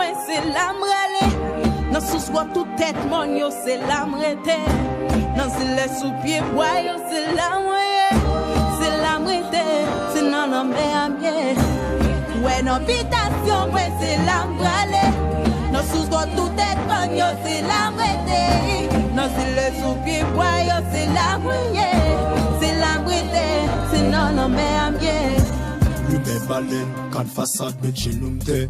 moi c'est la m'rale. Nan sous-soit tout tête mon yo c'est la m'rete. Nan silence sous pied bois yo c'est la m'rete. C'est la m'rete, c'est nan nan me amie. Ouais non invitation moi c'est la m'rale. Nan sous-soit tout tête mon yo c'est la m'rete. Nan silence sous pied bois yo c'est la m'rete. C'est la m'rete, c'est nan nan me amie. Lume balen, kan fasad met chenumte.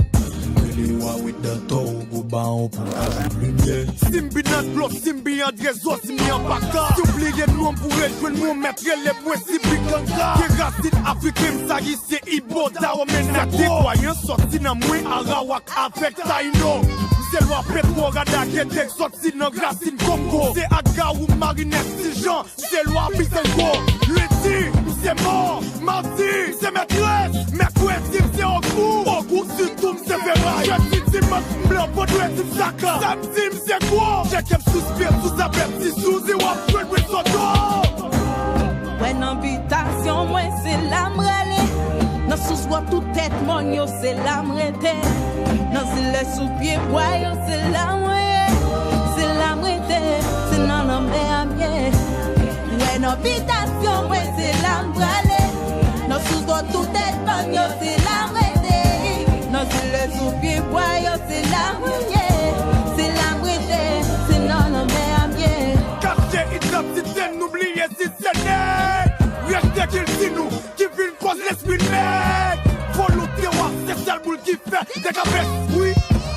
Mwelewa with the toe, go baon pou kazi lumière. Simbi nan blok, simbi an drezo, simbi an baka. S'oubliye nom pou rejwen moun metre le mwen simbi kanka. Ke racine africaine sa yise ibo da o menako. Kwayen sorti nan mwen arawak avec taino. C'est loi pétro rada qui est sorti nan racine Congo. C'est aga ou marinette si Jean, c'est loi bisengo. Lundi, c'est mort, mardi, c'est maîtresse. Mercredi, c'est au goût surtout c'est ferraille. Jeudi, dimanche, blanc, baudouin, c'est sacre. Samedi, c'est quoi? J'ai qu'un soupir sous sa bête, si sous et wap, je son dos. Ouais, invitation, moi c'est la m'rale. Nan sous-soit tout tête mon yo c'est la m'rete. Nan silence sous pied bois yo c'est la m'rete. C'est la m'rete, c'est nan nan me amie. Ouais, invitation, moi c'est la m'rale. Nan sous-soit tout tête mon yo c'est la m'rete. Nan silence sous pied bois yo c'est la m'rete. C'est la m'rete, c'est nan nan me amie. Quartier identité, n'oubliez si c'est né. Restez qu'il dit nous, qui vit une cause l'esprit de mec. Volonté, c'est celle boule qui fait des cabesses, oui.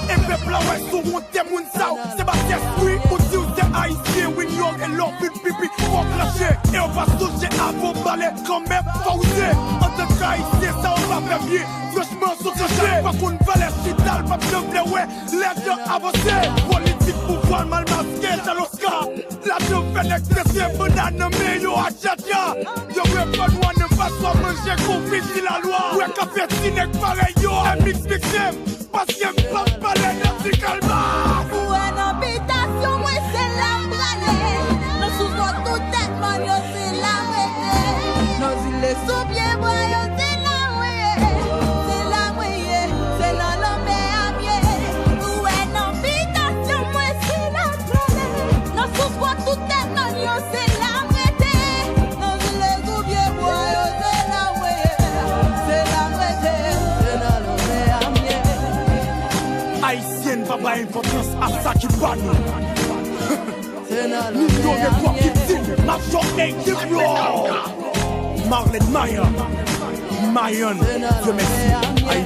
Et peuple là, ouais, sous mon témoin sao, c'est ma tête, oui. On dit où c'est haïtien, oui, non, et l'or, pipi, faut clasher. Et on va toucher à vos balais, quand même, pauser. En tant qu'haïtien, ça on va faire bien. Franchement, sous cachet, pas qu'on valait chital, pas de ouais, les gens avancés. Politique, pouvoir, mal masqué, c'est l'Oscar. La vie fait l'expression, banane, mais yo, à chacha. Yo, ouais, pas loin, ne pas soit manger, conflit, si la loi. Ouais, café, ciné, pareil, yo, un mix, parce qu'il me frappe pas les nerfs, calma. Pour une habitation, moi c'est la m'rale. Nan sous-soit tout tête man yo c'est la m'rete. Nan zile sous pied bois yo c'est la m'rete. C'est la m'rete, c'est nan nan me amie. Pour une habitation, moi c'est la m'rale. Nan sous-soit tout tête man yo c'est la m'rete. Nan zile sous pied bois yo c'est la m'rete. C'est la m'rete, c'est nan nan me amie. Haïtienne va pas importance à ça qui bat nous. Nous sommes des quoi qui disent la journée qui pleure. Marlène Maya, Mayon, je m'excuse. Aïe,